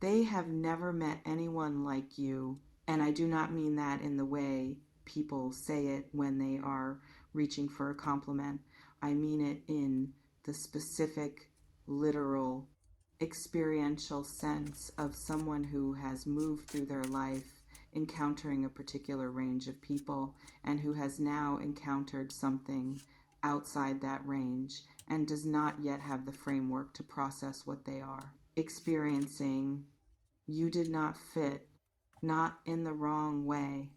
They have never met anyone like you, and I do not mean that in the way people say it when they are reaching for a compliment. I mean it in the specific, literal, experiential sense of someone who has moved through their life encountering a particular range of people and who has now encountered something outside that range and does not yet have the framework to process what they are experiencing. You did not fit, not in the wrong way,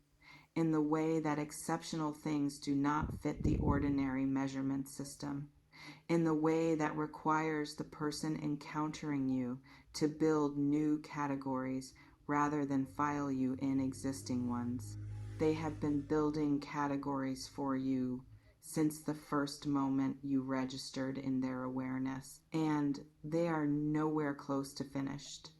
in the way that exceptional things do not fit the ordinary measurement system, in the way that requires the person encountering you to build new categories rather than file you in existing ones. They have been building categories for you since the first moment you registered in their awareness, and they are nowhere close to finished.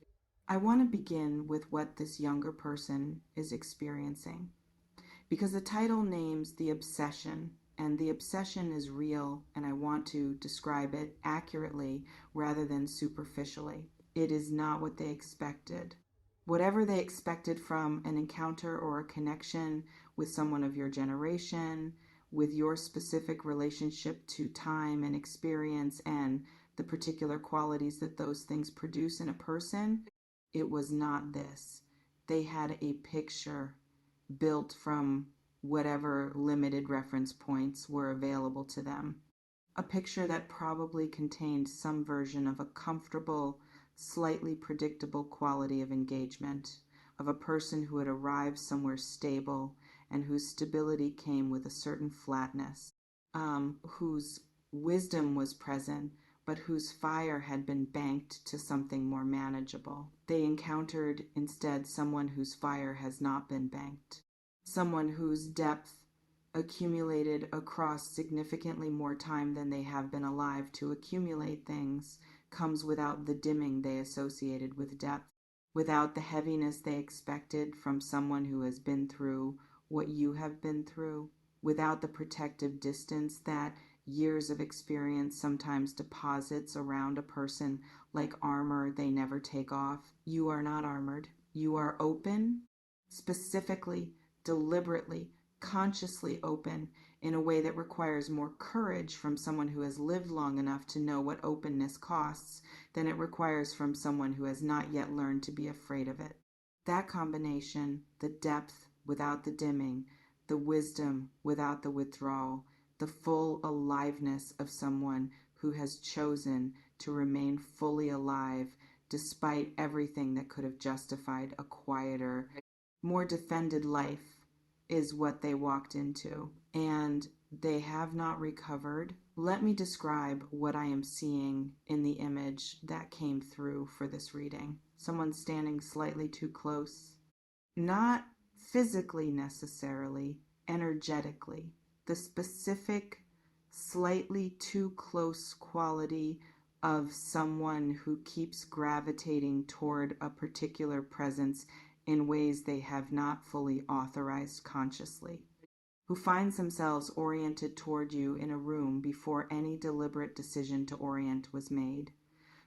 I want to begin with what this younger person is experiencing because the title names the obsession, and the obsession is real, and I want to describe it accurately rather than superficially. It is not what they expected. Whatever they expected from an encounter or a connection with someone of your generation, with your specific relationship to time and experience and the particular qualities that those things produce in a person, it was not this. They had a picture built from whatever limited reference points were available to them. A picture that probably contained some version of a comfortable, slightly predictable quality of engagement, of a person who had arrived somewhere stable and whose stability came with a certain flatness, whose wisdom was present, but whose fire had been banked to something more manageable. They encountered instead someone whose fire has not been banked, someone whose depth accumulated across significantly more time than they have been alive to accumulate things comes without the dimming they associated with depth, without the heaviness they expected from someone who has been through what you have been through, without the protective distance that years of experience sometimes deposits around a person like armor they never take off. You are not armored. You are open, specifically, deliberately, consciously open in a way that requires more courage from someone who has lived long enough to know what openness costs than it requires from someone who has not yet learned to be afraid of it. That combination, the depth without the dimming, the wisdom without the withdrawal, the full aliveness of someone who has chosen to remain fully alive despite everything that could have justified a quieter, more defended life, is what they walked into. And they have not recovered. Let me describe what I am seeing in the image that came through for this reading. Someone standing slightly too close. Not physically necessarily, energetically. The specific, slightly too close quality of someone who keeps gravitating toward a particular presence in ways they have not fully authorized consciously, who finds themselves oriented toward you in a room before any deliberate decision to orient was made,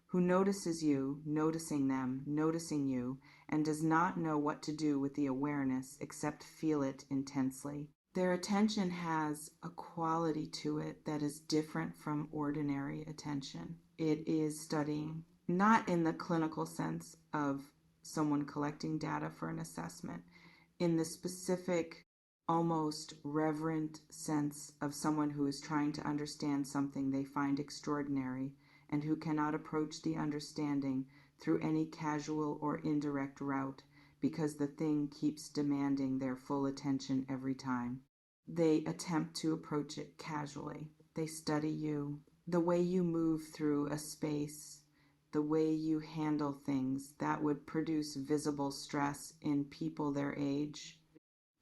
who notices you, noticing them, noticing you, and does not know what to do with the awareness except feel it intensely. Their attention has a quality to it that is different from ordinary attention. It is studying, not in the clinical sense of someone collecting data for an assessment, in the specific, almost reverent sense of someone who is trying to understand something they find extraordinary and who cannot approach the understanding through any casual or indirect route because the thing keeps demanding their full attention every time. They attempt to approach it casually. They study you, the way you move through a space, the way you handle things that would produce visible stress in people their age,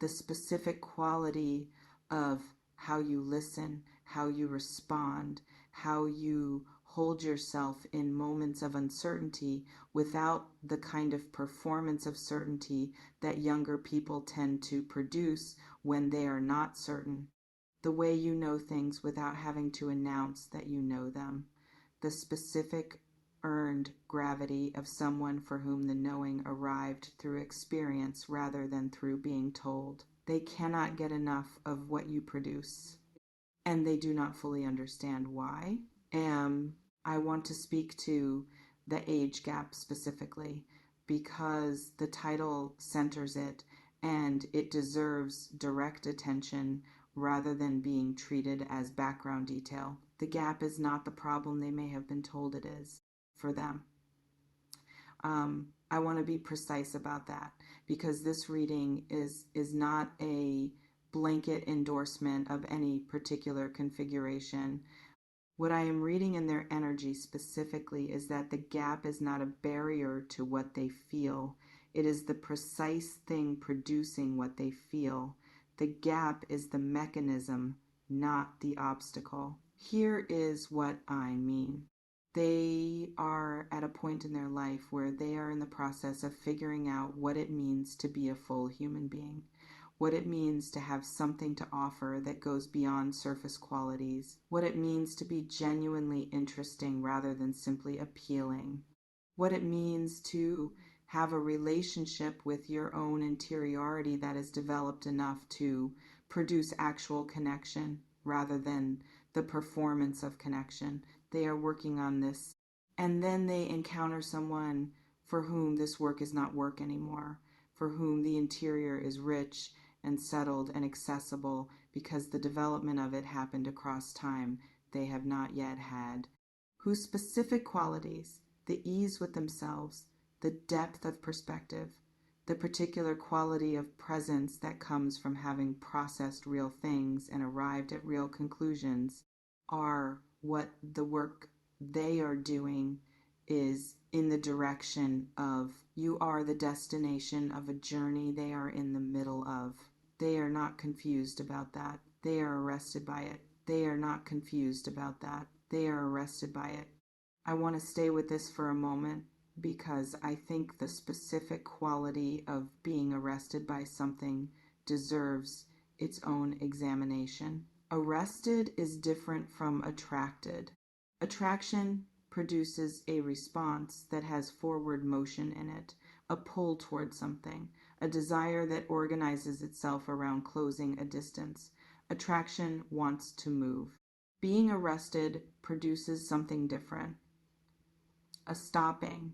the specific quality of how you listen, how you respond, how you hold yourself in moments of uncertainty without the kind of performance of certainty that younger people tend to produce when they are not certain. The way you know things without having to announce that you know them. The specific earned gravity of someone for whom the knowing arrived through experience rather than through being told. They cannot get enough of what you produce, and they do not fully understand why. I want to speak to the age gap specifically because the title centers it and it deserves direct attention rather than being treated as background detail. The gap is not the problem they may have been told it is for them. I want to be precise about that because this reading is not a blanket endorsement of any particular configuration. What I am reading in their energy specifically is that the gap is not a barrier to what they feel. It is the precise thing producing what they feel. The gap is the mechanism, not the obstacle. Here is what I mean. They are at a point in their life where they are in the process of figuring out what it means to be a full human being, what it means to have something to offer that goes beyond surface qualities, what it means to be genuinely interesting rather than simply appealing, what it means to have a relationship with your own interiority that is developed enough to produce actual connection rather than the performance of connection. They are working on this. And then they encounter someone for whom this work is not work anymore, for whom the interior is rich and settled and accessible because the development of it happened across time they have not yet had, whose specific qualities, the ease with themselves, the depth of perspective, the particular quality of presence that comes from having processed real things and arrived at real conclusions, are what the work they are doing is in the direction of. You are the destination of a journey they are in the middle of. They are not confused about that. They are arrested by it. They are not confused about that. They are arrested by it. I want to stay with this for a moment because I think the specific quality of being arrested by something deserves its own examination. Arrested is different from attracted. Attraction produces a response that has forward motion in it, a pull toward something, a desire that organizes itself around closing a distance. Attraction wants to move. Being arrested produces something different, a stopping,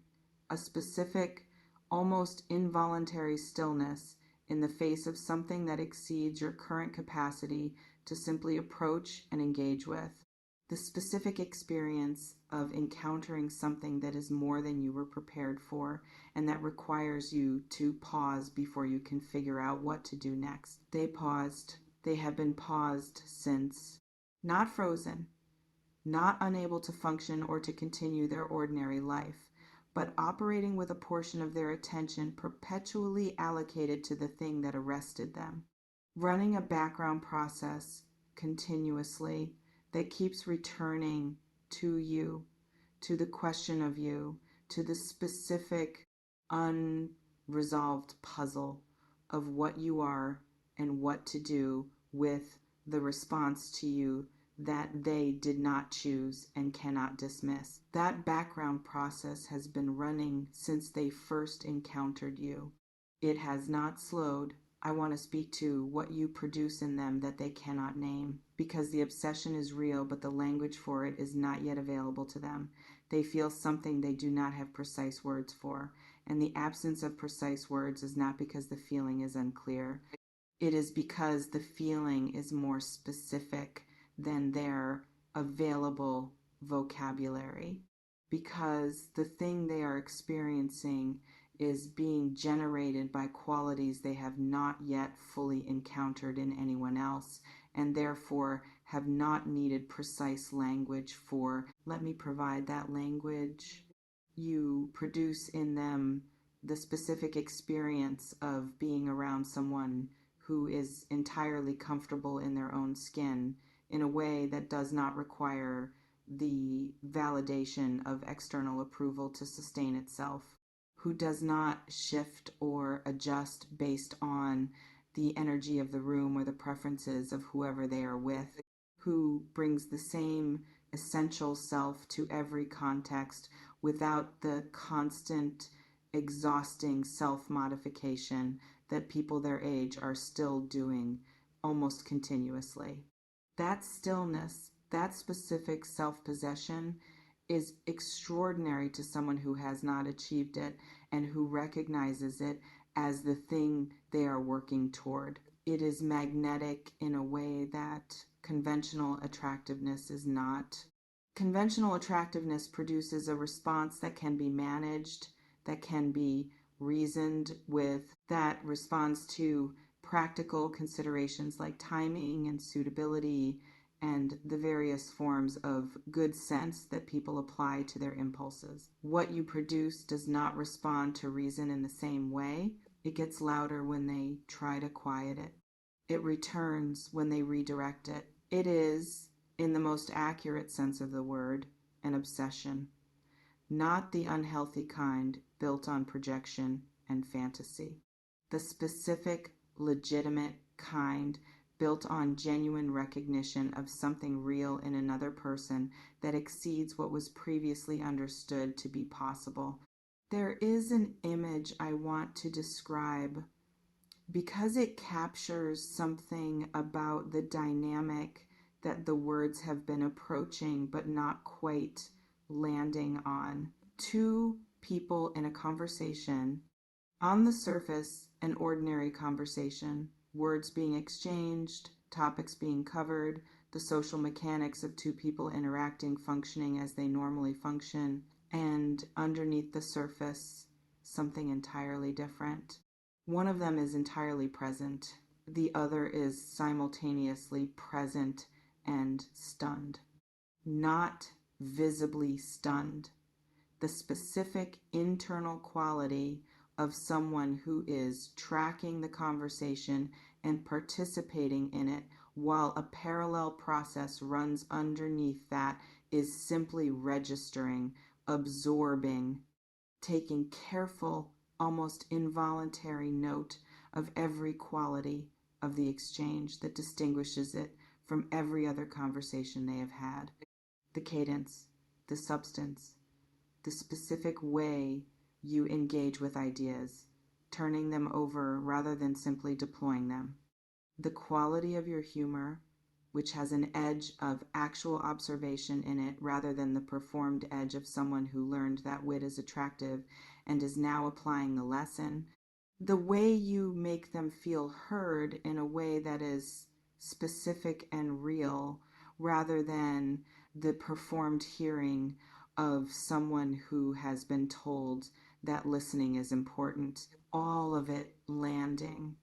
a specific, almost involuntary stillness in the face of something that exceeds your current capacity to simply approach and engage with. The specific experience of encountering something that is more than you were prepared for and that requires you to pause before you can figure out what to do next. They paused. They have been paused since. Not frozen, not unable to function or to continue their ordinary life, but operating with a portion of their attention perpetually allocated to the thing that arrested them, running a background process continuously that keeps returning to you, to the question of you, to the specific unresolved puzzle of what you are and what to do with the response to you that they did not choose and cannot dismiss. That background process has been running since they first encountered you. It has not slowed. I want to speak to what you produce in them that they cannot name, because the obsession is real, but the language for it is not yet available to them. They feel something they do not have precise words for, and the absence of precise words is not because the feeling is unclear. It is because the feeling is more specific than their available vocabulary, because the thing they are experiencing is being generated by qualities they have not yet fully encountered in anyone else, and therefore have not needed precise language for. Let me provide that language. You produce in them the specific experience of being around someone who is entirely comfortable in their own skin in a way that does not require the validation of external approval to sustain itself, who does not shift or adjust based on the energy of the room or the preferences of whoever they are with, who brings the same essential self to every context without the constant, exhausting self-modification that people their age are still doing almost continuously. That stillness, that specific self-possession is extraordinary to someone who has not achieved it and who recognizes it as the thing they are working toward. It is magnetic in a way that conventional attractiveness is not. Conventional attractiveness produces a response that can be managed, that can be reasoned with, that responds to practical considerations like timing and suitability and the various forms of good sense that people apply to their impulses. What you produce does not respond to reason in the same way. It gets louder when they try to quiet it. It returns when they redirect it. It is, in the most accurate sense of the word, an obsession, not the unhealthy kind built on projection and fantasy. The specific, legitimate kind built on genuine recognition of something real in another person that exceeds what was previously understood to be possible. There is an image I want to describe because it captures something about the dynamic that the words have been approaching but not quite landing on. Two people in a conversation, on the surface, an ordinary conversation, words being exchanged, topics being covered, the social mechanics of two people interacting, functioning as they normally function, and underneath the surface, something entirely different. One of them is entirely present. The other is simultaneously present and stunned. Not visibly stunned. The specific internal quality of someone who is tracking the conversation and participating in it while a parallel process runs underneath that is simply registering, absorbing, taking careful, almost involuntary note of every quality of the exchange that distinguishes it from every other conversation they have had. The cadence, the substance, the specific way you engage with ideas, turning them over rather than simply deploying them. The quality of your humor, which has an edge of actual observation in it rather than the performed edge of someone who learned that wit is attractive and is now applying the lesson. The way you make them feel heard in a way that is specific and real rather than the performed hearing of someone who has been told that listening is important. All of it landing.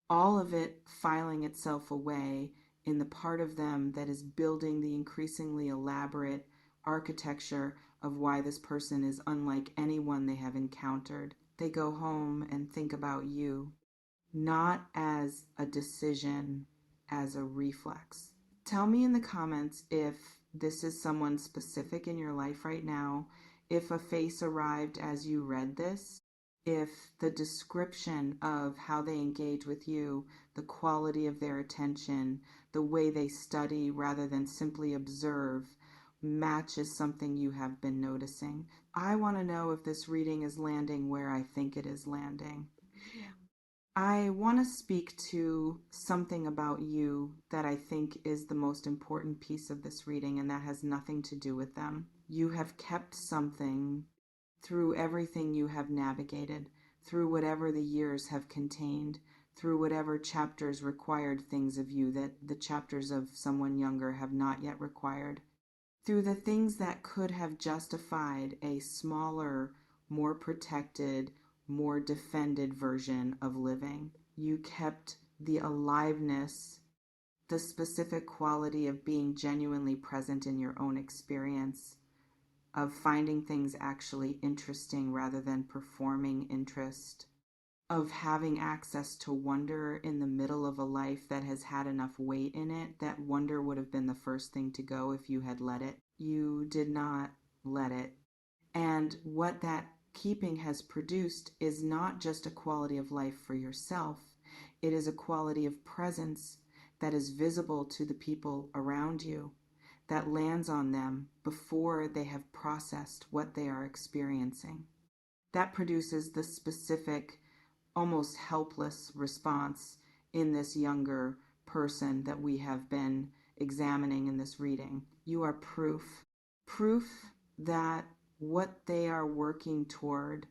All of it filing itself away in the part of them that is building the increasingly elaborate architecture of why this person is unlike anyone they have encountered. They go home and think about you, not as a decision, as a reflex. Tell me in the comments if this is someone specific in your life right now, if a face arrived as you read this, if the description of how they engage with you, the quality of their attention, the way they study rather than simply observe, matches something you have been noticing. I want to know if this reading is landing where I think it is landing. I want to speak to something about you that I think is the most important piece of this reading, and that has nothing to do with them. You have kept something through everything you have navigated, through whatever the years have contained, through whatever chapters required things of you that the chapters of someone younger have not yet required, through the things that could have justified a smaller, more protected, more defended version of living. You kept the aliveness, the specific quality of being genuinely present in your own experience, of finding things actually interesting rather than performing interest, of having access to wonder in the middle of a life that has had enough weight in it that wonder would have been the first thing to go if you had let it. You did not let it. And what that keeping has produced is not just a quality of life for yourself, it is a quality of presence that is visible to the people around you, that lands on them before they have processed what they are experiencing. That produces the specific, almost helpless response in this younger person that we have been examining in this reading. You are proof that what they are working toward,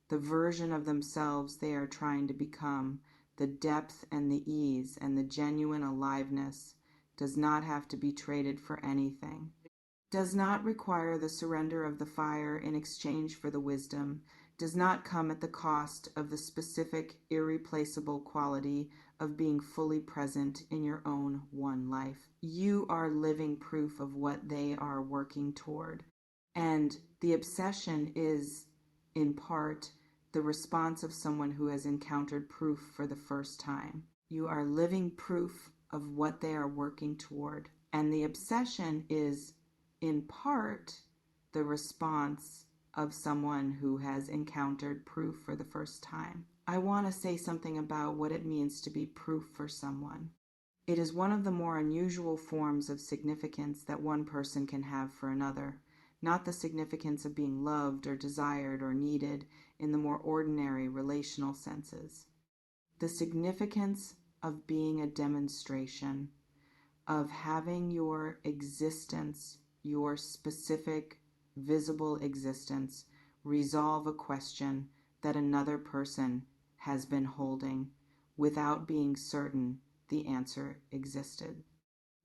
the version of themselves they are trying to become, the depth and the ease and the genuine aliveness does not have to be traded for anything. Does not require the surrender of the fire in exchange for the wisdom, does not come at the cost of the specific, irreplaceable quality of being fully present in your own one life. You are living proof of what they are working toward. And the obsession is, in part, the response of someone who has encountered proof for the first time. You are living proof of what they are working toward. And the obsession is, in part, the response of someone who has encountered proof for the first time. I want to say something about what it means to be proof for someone. It is one of the more unusual forms of significance that one person can have for another, not the significance of being loved or desired or needed in the more ordinary relational senses. The significance of being a demonstration, of having your existence, your specific visible existence, resolve a question that another person has been holding without being certain the answer existed.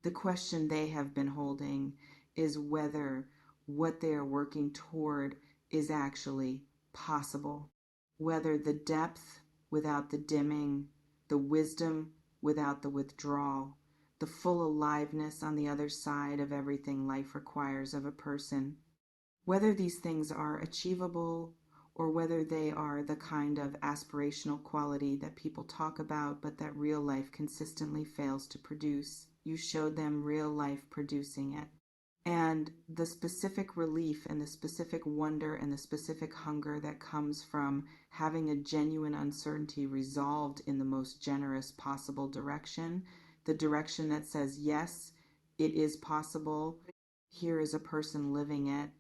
The question they have been holding is whether what they are working toward is actually possible, whether the depth without the dimming, the wisdom without the withdrawal, the full aliveness on the other side of everything life requires of a person, whether these things are achievable or whether they are the kind of aspirational quality that people talk about but that real life consistently fails to produce. You showed them real life producing it. And the specific relief and the specific wonder and the specific hunger that comes from having a genuine uncertainty resolved in the most generous possible direction, the direction that says, yes, it is possible. Here is a person living it.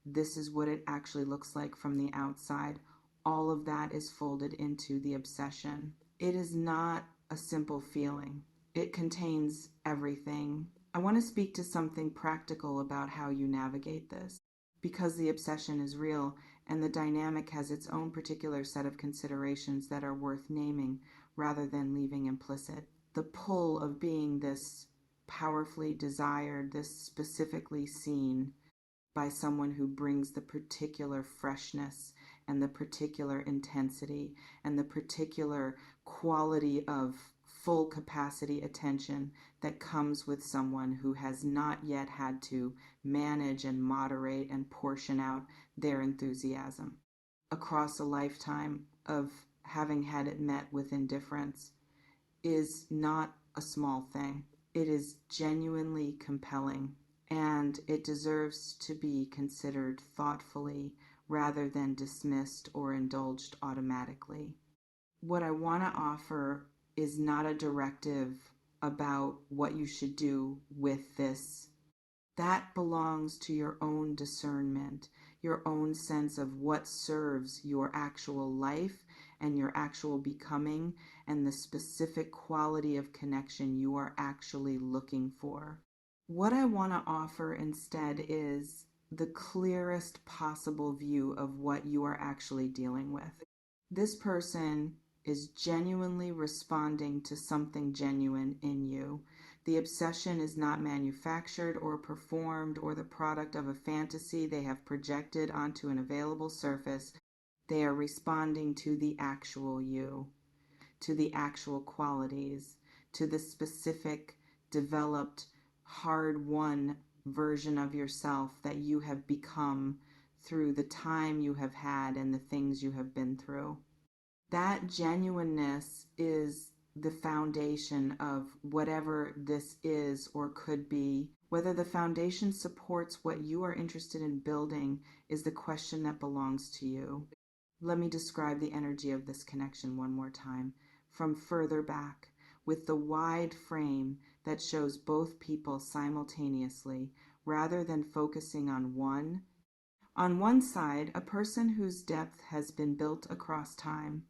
This is what it actually looks like from the outside. All of that is folded into the obsession. It is not a simple feeling. It contains everything. I want to speak to something practical about how you navigate this, because the obsession is real and the dynamic has its own particular set of considerations that are worth naming rather than leaving implicit. The pull of being this powerfully desired, this specifically seen by someone who brings the particular freshness and the particular intensity and the particular quality of full capacity attention that comes with someone who has not yet had to manage and moderate and portion out their enthusiasm across a lifetime of having had it met with indifference is not a small thing. It is genuinely compelling, and it deserves to be considered thoughtfully rather than dismissed or indulged automatically. What I want to offer is not a directive about what you should do with this. That belongs to your own discernment, your own sense of what serves your actual life and your actual becoming and the specific quality of connection you are actually looking for. What I want to offer instead is the clearest possible view of what you are actually dealing with. This person is genuinely responding to something genuine in you. The obsession is not manufactured or performed or the product of a fantasy they have projected onto an available surface. They are responding to the actual you, to the actual qualities, to the specific, developed, hard-won version of yourself that you have become through the time you have had and the things you have been through. That genuineness is the foundation of whatever this is or could be. Whether the foundation supports what you are interested in building is the question that belongs to you. Let me describe the energy of this connection one more time, from further back, with the wide frame that shows both people simultaneously, rather than focusing on one. On one side, a person whose depth has been built across time,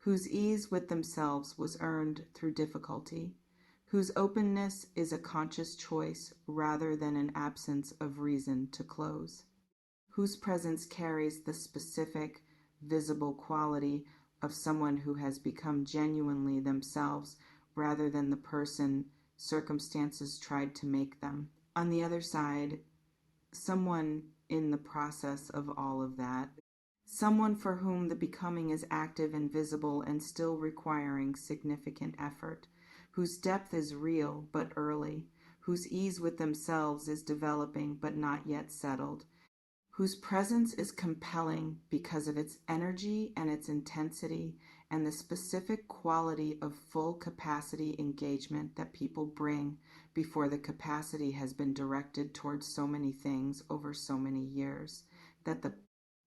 whose ease with themselves was earned through difficulty, whose openness is a conscious choice rather than an absence of reason to close, whose presence carries the specific, visible quality of someone who has become genuinely themselves rather than the person circumstances tried to make them. On the other side, someone in the process of all of that, someone for whom the becoming is active and visible and still requiring significant effort, whose depth is real but early, whose ease with themselves is developing but not yet settled, whose presence is compelling because of its energy and its intensity and the specific quality of full capacity engagement that people bring before the capacity has been directed towards so many things over so many years that the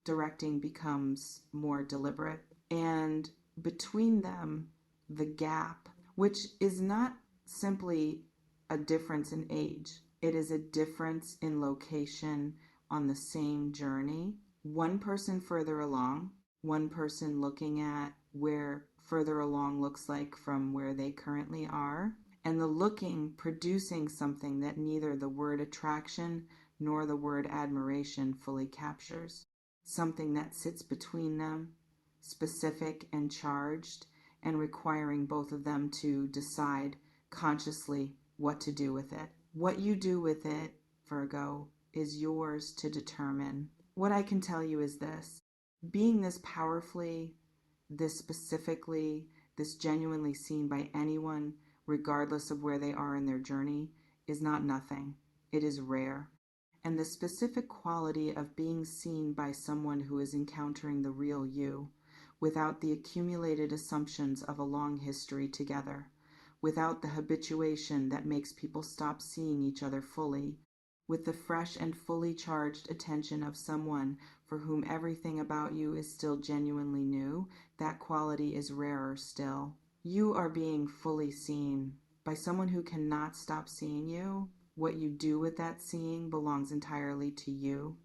directing becomes more deliberate. And between them, the gap, which is not simply a difference in age, it is a difference in location on the same journey. One person further along, one person looking at where further along looks like from where they currently are, and the looking producing something that neither the word attraction nor the word admiration fully captures. Something that sits between them, specific and charged, and requiring both of them to decide consciously what to do with it. What you do with it, Virgo, is yours to determine. What I can tell you is this: being this powerfully, this specifically, this genuinely seen by anyone, regardless of where they are in their journey, is not nothing. It is rare. And the specific quality of being seen by someone who is encountering the real you, without the accumulated assumptions of a long history together, without the habituation that makes people stop seeing each other fully, with the fresh and fully charged attention of someone for whom everything about you is still genuinely new, that quality is rarer still. You are being fully seen by someone who cannot stop seeing you. What you do with that seeing belongs entirely to you.